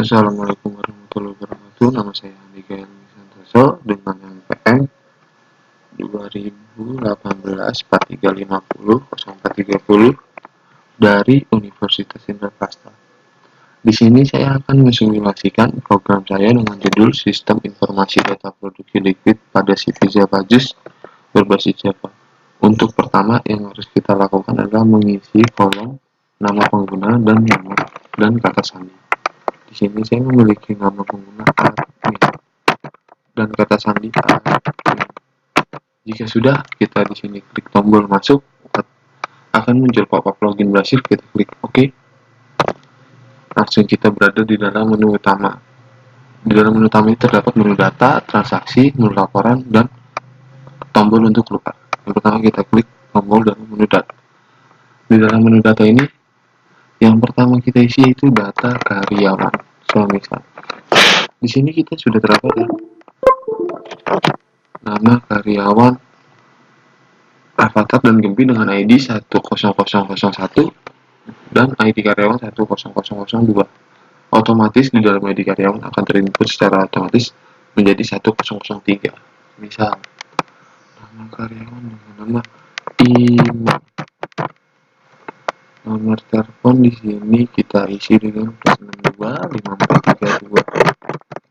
Assalamualaikum warahmatullahi wabarakatuh. Nama saya Miguel Santoso dengan NPM 2018-4350-0430 dari Universitas Indraprasta. Di sini saya akan mensimulasikan program saya dengan judul Sistem Informasi Data Produksi Liquid pada CV Java JUS berbasis Java. Untuk pertama yang harus kita lakukan adalah mengisi kolom nama pengguna dan kata sandi. Di sini saya memiliki nama pengguna admin dan kata sandi admin. Jika sudah, kita di sini klik tombol masuk, akan muncul pop-up login berhasil. Kita klik OK. Langsung kita berada di dalam menu utama. Di dalam menu utama ini terdapat menu data, transaksi, menu laporan, dan tombol untuk keluar. Yang pertama kita klik tombol dalam menu data. Di dalam menu data ini, yang pertama kita isi itu data karyawan. Misal, di sini kita sudah terdapat ya, nama karyawan Avatar dan Gempi dengan ID 10001 dan ID karyawan 10002. Otomatis di dalam ID karyawan akan terinput secara otomatis menjadi 1003. Misal, nama karyawan dengan nama Imam. Nomor telepon di sini kita isi dengan +62 5432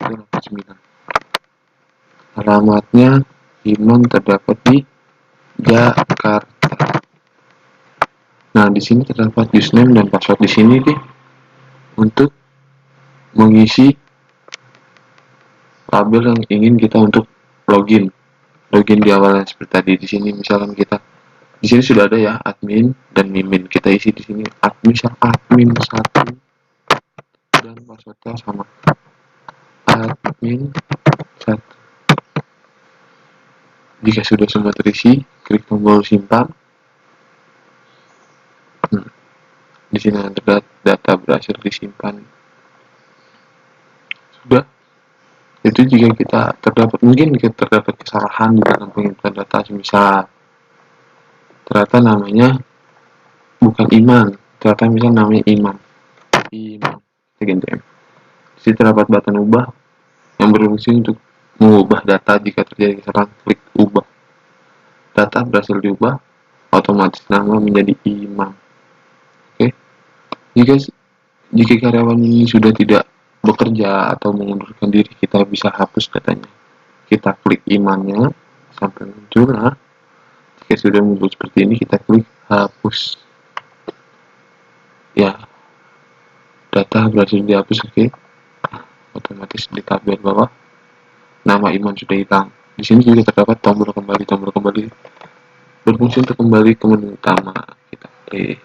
9. Alamatnya Imam terdapat di Jakarta. Nah, di sini terdapat username dan password di sini nih untuk mengisi label yang ingin kita untuk login di awalnya seperti tadi. Di sini misalkan kita di sini sudah ada ya admin dan mimin. Kita isi di sini admin 1 dan passwordnya sama admin 1. Jika sudah semua terisi, klik tombol simpan. Di sini ada data berhasil disimpan. Sudah. Itu jika kita terdapat kesalahan di dalam penginputan data, misal ternyata namanya bukan Iman, ternyata misal namanya Imam. Ganti M. Di sini terdapat button ubah yang berfungsi untuk mengubah data. Jika terjadi kesalahan, klik ubah. Data berhasil diubah, otomatis nama menjadi Imam. Oke. Jika karyawan ini sudah tidak bekerja atau mengundurkan diri, kita bisa hapus datanya. Kita klik imannya sampai muncul. Nah, jika sudah muncul seperti ini, kita klik hapus. Ya, data berhasil dihapus. Oke. Otomatis di tabel bawah nama Iman sudah hilang. Di sini juga terdapat tombol kembali berfungsi untuk kembali ke menu utama. Kita klik.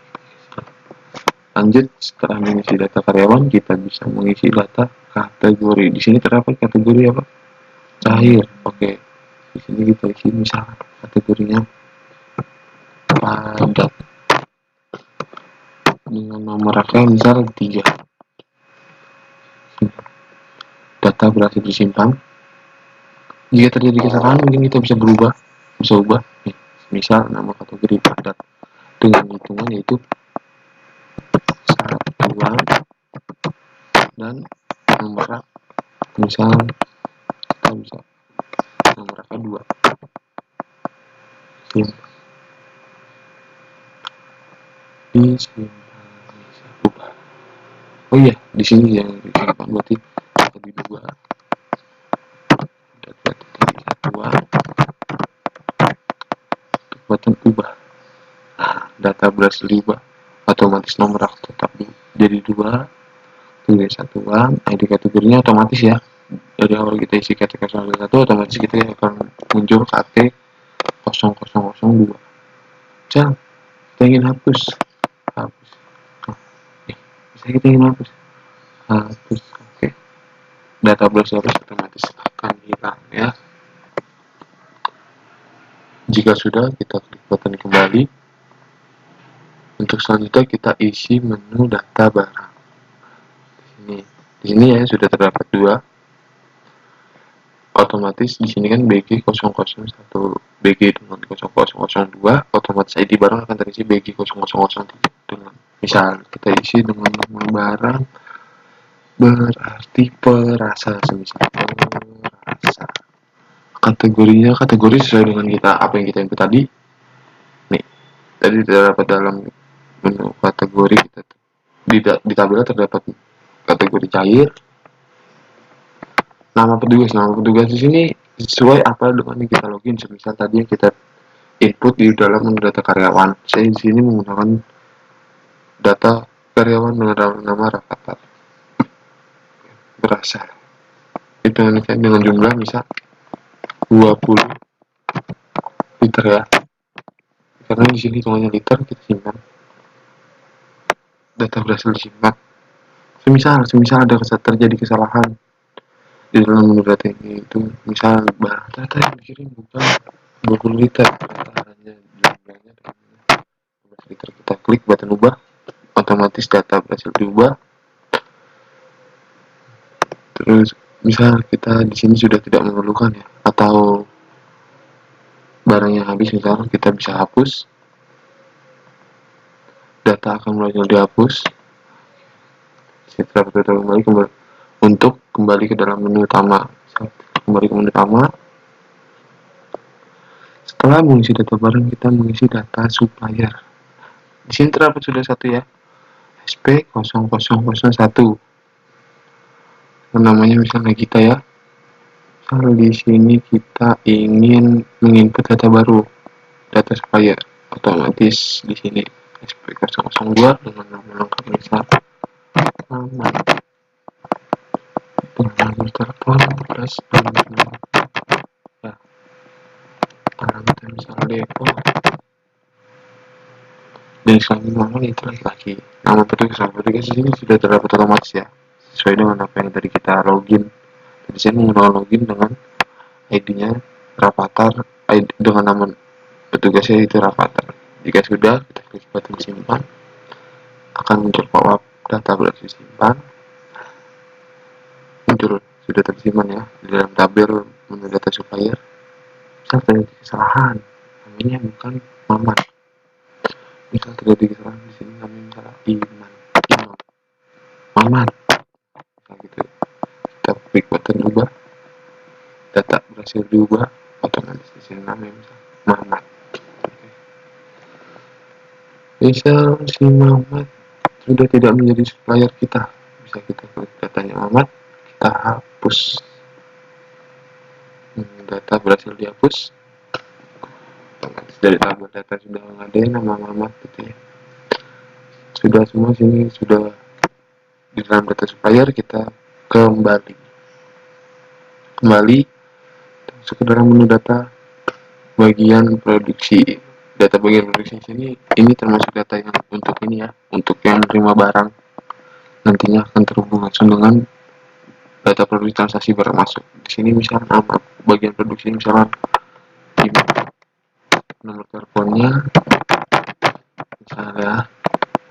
Lanjut, setelah mengisi data karyawan, kita bisa mengisi data kategori. Di sini terdapat kategori apa? Cair. Oke. Di sini kita isi misalnya kategorinya padat dengan nomor rangka misal 3. Data berhasil disimpan. Jika terjadi kesalahan, mungkin kita bisa ubah. Misal nama kategori padat dengan hitungan yaitu 1 dan nomor rak, misal kita bisa nomor rak 2. Disimpan. Ubah. Oh iya, di sini yang disimpan berarti tadi 2. Data tadi 1. Button ubah. Nah, data berhasil diubah. Otomatis nomor rak tetap jadi 2. Tulis 1, ID kategorinya otomatis ya. Dari awal kita isi kategori 1, otomatis kita akan muncul KT 0002. Kita ingin hapus. Kita ingin hapus. Oke. Data berhasil otomatis akan hilang ya. Jika sudah, kita klik button kembali. Untuk selanjutnya kita isi menu data barang. Di sini ya sudah terdapat 2. Otomatis di sini kan BG001, BG dengan 0002, otomatis ID barang akan terisi BG0003 dengan misal kita isi dengan nama barang berarti perasa, semisal perasa. Kategorinya kategori sesuai dengan kita apa yang kita input tadi. Nih, tadi terdapat dalam menu kategori kita di tabel terdapat kategori cair, nama petugas di sini sesuai apa dengan yang kita login. Semisal tadi yang kita input di dalam menu data karyawan, saya di sini menggunakan data karyawan dengan nama Rafathar. Berasal itu dengan jumlah misal 20 liter ya, karena di sini hitungannya liter, kita simpan data berhasil disimpan. Semisal ada terjadi kesalahan di dalam menu data ini, itu misal barang data yang dikirim bukan 20 liter, ternyata hanya jumlahnya 12 liter. Kita klik button ubah, otomatis data berhasil diubah. Terus misal kita di sini sudah tidak memerlukan ya, atau barangnya habis, misal kita bisa hapus, data akan mulai dihapus. Setelah kita kembali untuk kembali ke dalam menu utama, kembali ke menu utama. Setelah mengisi data barang, kita mengisi data supplier. Di sini terdapat sudah satu ya, SP0001. Namanya misalnya kita ya. Misal di sini kita ingin menginput data baru, data supplier, otomatis di sini SP002 dengan nama lengkap misal nama, nomor telepon, plus nomor ya, parameter misal depo, dan selanjutnya itu lagi nama petugas di sini sudah terdapat otomatis ya, sesuai dengan apa yang tadi kita login. Jadi saya menggunakan login dengan ID-nya Rafathar, dengan nama petugasnya itu Rafathar. Jika sudah, kita klik button simpan, akan muncul pop-up data berhasil disimpan. Muncul sudah tersimpan ya di dalam tabel menu data supplier. Misal terjadi kesalahan, namanya bukan Mamat. Misal terjadi kesalahan di sini namanya misalnya Imam, Mamat. Nah gitu. Kita klik button ubah, data berhasil diubah, otomatis di sini namanya misal Mamat. Misal si Mamat sudah tidak menjadi supplier kita, bisa kita klik datanya Mamat, kita hapus. Data berhasil dihapus, otomatis dari tabel data sudah nggak ada nama Mamat gitu ya. Sudah semua sini sudah di dalam data supplier. Kita kembali masuk ke dalam menu data bagian produksi. Data bagian produksi sini ini termasuk data yang untuk ini ya, untuk yang menerima barang, nantinya akan terhubung langsung dengan data produksi transaksi barang masuk. Di sini misalnya nama bagian produksi misalnya nomor teleponnya misalnya,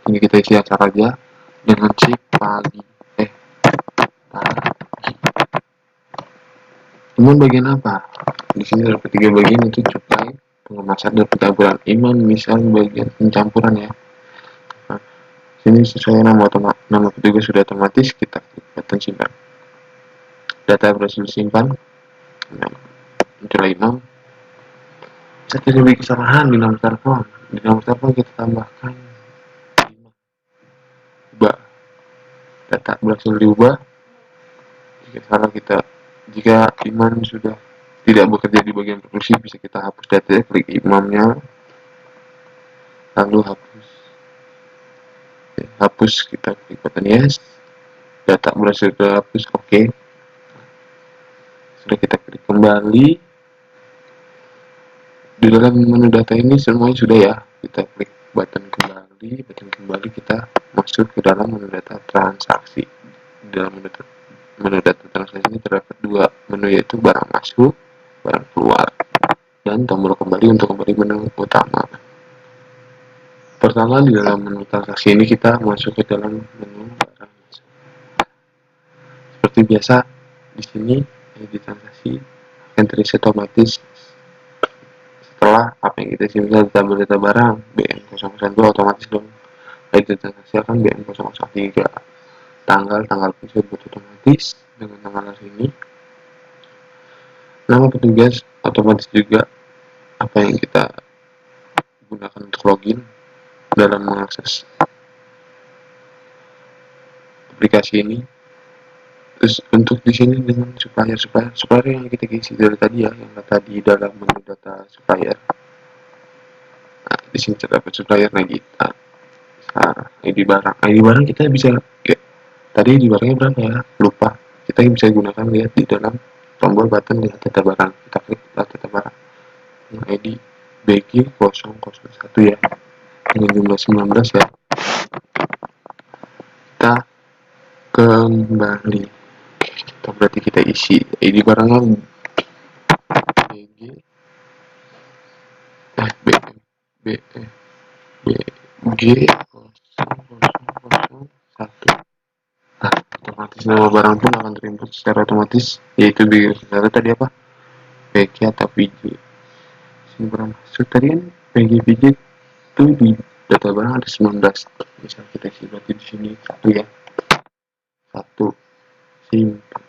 ini kita isi acara aja dengan shift pagi. Iman bagian apa? Di sini ada tiga bagian, itu cukai, pengemasan, dan pencaburan. Iman misal bagian pencampuran ya. Nah, sini sesuai nama petugas sudah otomatis, kita klik button simpan. Data berhasil disimpan. Muncul Imam. Bisa terjadi kesalahan di nomor telepon. Di nomor telepon kita tambahkan 5. Data berhasil diubah. Jika Iman sudah tidak bekerja di bagian produksi, bisa kita hapus data, klik imamnya, lalu hapus, kita klik button yes, data berhasil terhapus, oke. Sudah, kita klik kembali. Di dalam menu data ini semuanya sudah ya, kita klik button kembali, kita masuk ke dalam menu data transaksi. Di dalam menu data transaksi ini terdapat dua menu, yaitu barang masuk, barang keluar, dan tombol kembali untuk kembali menu utama. Pertama, di dalam menu transaksi ini kita masuk ke dalam menu barang masuk. Seperti biasa, di sini di transaksi akan terisi otomatis setelah apa yang kita isi. Misalnya tabel data barang BN002, otomatis dong ID transaksi akan BN003. tanggal tersebut otomatis dengan tanggal hari ini. Nama petugas otomatis juga apa yang kita gunakan untuk login dalam mengakses aplikasi ini. Terus untuk di sini dengan supplier yang kita isi dari tadi ya, yang tadi dalam menu data supplier. Nah, di sini terdapat supplier kita. Nah, ID barang kita bisa ya, tadi ID barangnya berapa ya? Lupa. Kita bisa gunakan lihat di dalam tombol button lihat data barang. Kita klik lihat data barang. Yang ID BG001 ya. Dengan jumlah 19 ya. Kita kembali. Berarti kita isi ID barangnya BG BG001. Nah, otomatis nama barang pun akan terinput secara otomatis, yaitu biasanya tadi apa? PG atau VJ. Sini barang masuk tadi kan PG itu di data barang ada 19. Misal kita isi berarti di sini satu ya. Satu simpan.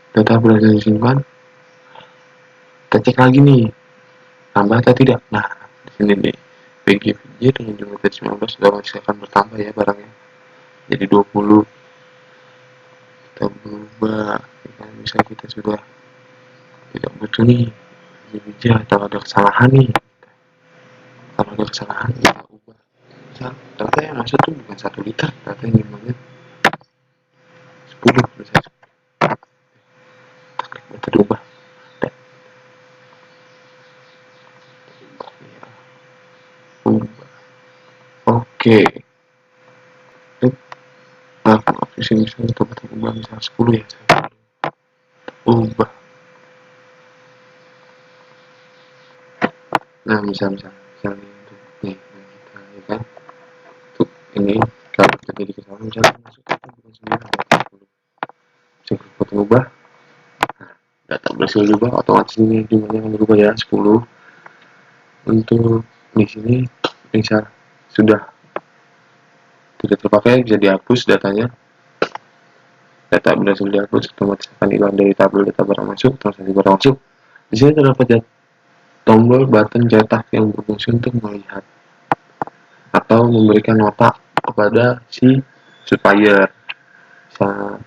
Data berhasil disimpan. Kita cek lagi nih, tambah atau tidak. Nah, di sini nih PG VJ dengan jumlah 19 sudah masih akan bertambah ya barangnya. Jadi 20. Kita berubah. Misalnya kita sudah tidak butuh nih bija atau ada kesalahan nih, kalau ada kesalahan kita ubah. Misal data yang masuk tuh bukan 1 liter, data yang dimana 10 misalnya, kita klik data diubah. Ubah. Oke, lakukan opsi misalnya untuk ubah misalnya 10 ya, ubah. Nah misalnya untuk nih kita ya kan, untuk ini kalau terjadi kesalahan misalnya masuk data bukan 9 atau 10, bisa klik ubah. Nah, data berhasil diubah, otomatis ini jumlahnya akan berubah ya 10. Untuk di sini misal sudah tidak terpakai bisa dihapus datanya. Data berhasil dihapus otomatis akan hilang dari tabel data barang masuk, transaksi barang masuk. Di sini terdapat tombol button cetak yang berfungsi untuk melihat atau memberikan nota kepada si supplier. Misalnya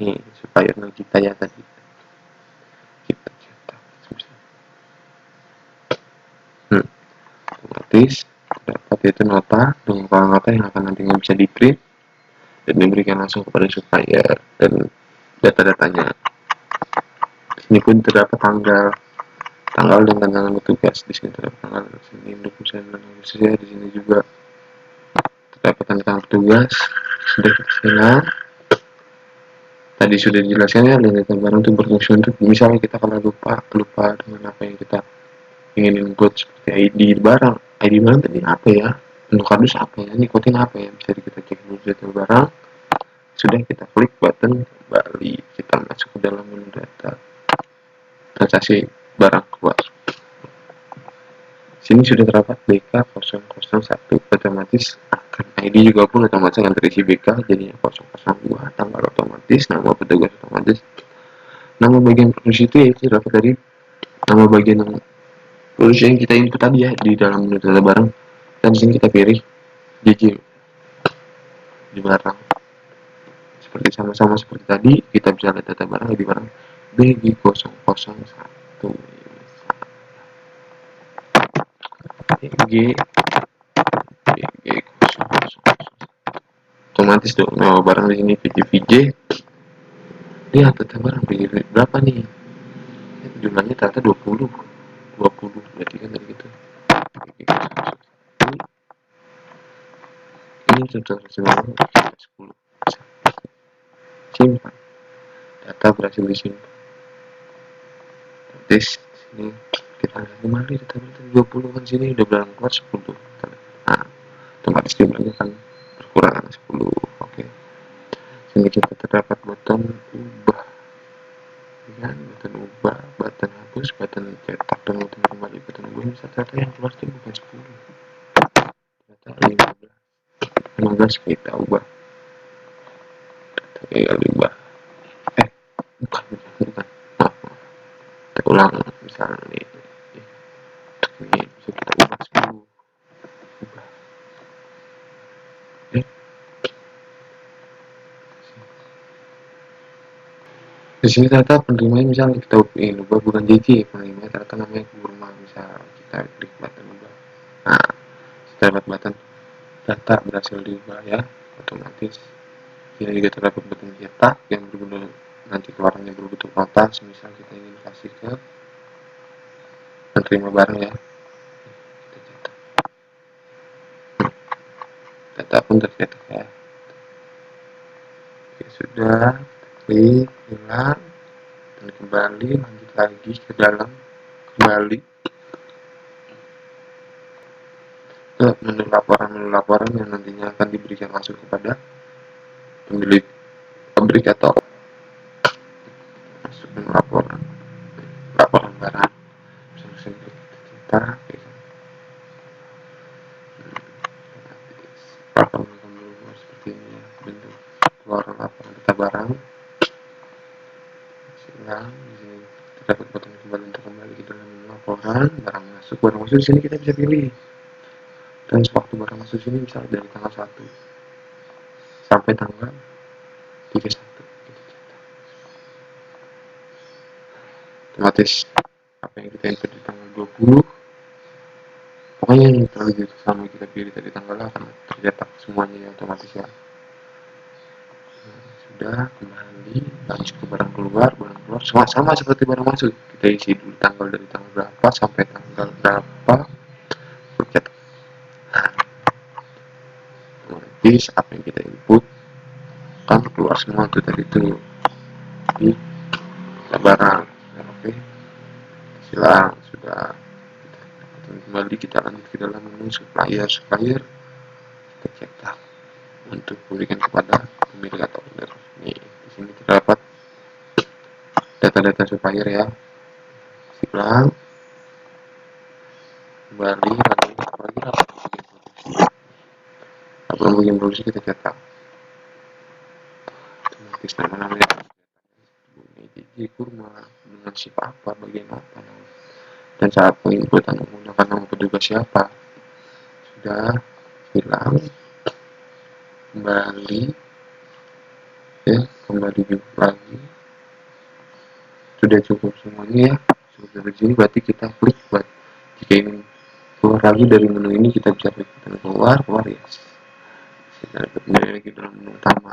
nih supplier kita ya tadi kita cetak. Otomatis dapat itu nota dengan nota yang akan nantinya bisa di print dan diberikan langsung kepada supplier dan data-datanya. Di sini pun terdapat tanggal dan tanggal petugas. Di sini terdapat tanggal sini 29 Agustus ya. Di sini juga terdapat tanggal petugas. Sudah kita silang. Tadi sudah dijelaskan ya, data barang itu berfungsi untuk misalnya kita kalau lupa dengan apa yang kita ingin input seperti ID barang tadi apa ya, bentuk kardus apa ya, nikotin apa ya, bisa kita cek dulu data barang. Sudah kita klik button kembali, kita masuk ke dalam menu data transaksi barang keluar. Sini sudah terdapat BK001, otomatis akan ID juga pun otomatis akan terisi BK, jadinya 002, tanggal otomatis, nama petugas otomatis, nama bagian produksi itu yaitu terdapat dari nama bagian yang produksi yang kita input tadi ya di dalam menu data barang, dan di sini kita pilih JJ di barang. Seperti sama-sama seperti tadi, kita bisa lihat data barang di barang BG001. BG otomatis dong nama barang di sini VJ. Lihat data barang VJ berapa nih? Jumlahnya ternyata 20 berarti kan dari gitu. Ini sudah 10. Simpan. Data berhasil disimpan. Tes sini kita lihat kembali data 20 kan sini udah berang keluar 10. Nah, otomatis jumlahnya kan berkurang 10. Oke. Sini kita terdapat button ubah. Ya, button ubah, button hapus, button cetak, dan button kembali. Button ubah bisa ternyata yang keluar itu bukan 10. Ternyata 15 kita ubah. tinggal diubah. Bukan. Maaf, kita ulang. Misalnya ini bisa kita ubah 10. Ubah. Di sini ternyata penerimanya misalnya kita ubah bukan JJ, penerimanya ternyata namanya Kurma. Misal kita klik button ubah. Nah, setelah button data berhasil diubah ya, otomatis kita juga terdapat button cetak yang berguna nanti keluarannya berbentuk nota. Misal kita ingin kasih ke penerima barang ya, kita cetak. Data pun tercetak ya. Oke, sudah, klik hilang dan kembali, lanjut lagi ke dalam, kembali ke menu laporan yang nantinya akan diberikan langsung kepada pemilik pabrik atau masuk menu laporan barang. Misalnya kita laporan akan berubah seperti ini ya, bentuk keluaran laporan data barang. Silang di sini terdapat button kembali untuk kembali ke dalam menu laporan. Barang masuk di sini kita bisa pilih. Dan sewaktu barang masuk sini misalnya dari tanggal 1 sampai tanggal 31 gitu. Otomatis apa yang kita input di tanggal 20, pokoknya yang terlalu sama kita pilih tadi tanggal akan tercetak semuanya ya, otomatis ya. Sudah, kembali lanjut ke barang keluar sama seperti barang masuk, kita isi dulu tanggal dari tanggal berapa sampai tanggal berapa tercetak. Otomatis apa yang kita input kan keluar semua tuh tadi itu di barang ya, oke. Silang sudah, kembali kita lanjut ke dalam menu supplier kita cetak untuk berikan kepada pemilik atau owner. Nih, di sini terdapat data-data supplier ya. Silang kembali lagi laporan bagian produksi kita cetak otomatis nama-namanya ini kurma dengan shift apa, bagian apa, dan saat penginputan menggunakan nama petugas siapa. Sudah, hilang, kembali ya, kembali lagi, sudah cukup semuanya ya. Cukup dari sini berarti kita klik buat jika ingin keluar lagi dari menu ini, kita bisa klik keluar ya, kita kembali lagi dalam menu utama.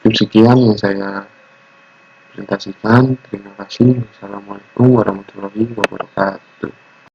Sekian yang saya presentasikan. Terima kasih. Wassalamualaikum warahmatullahi wabarakatuh.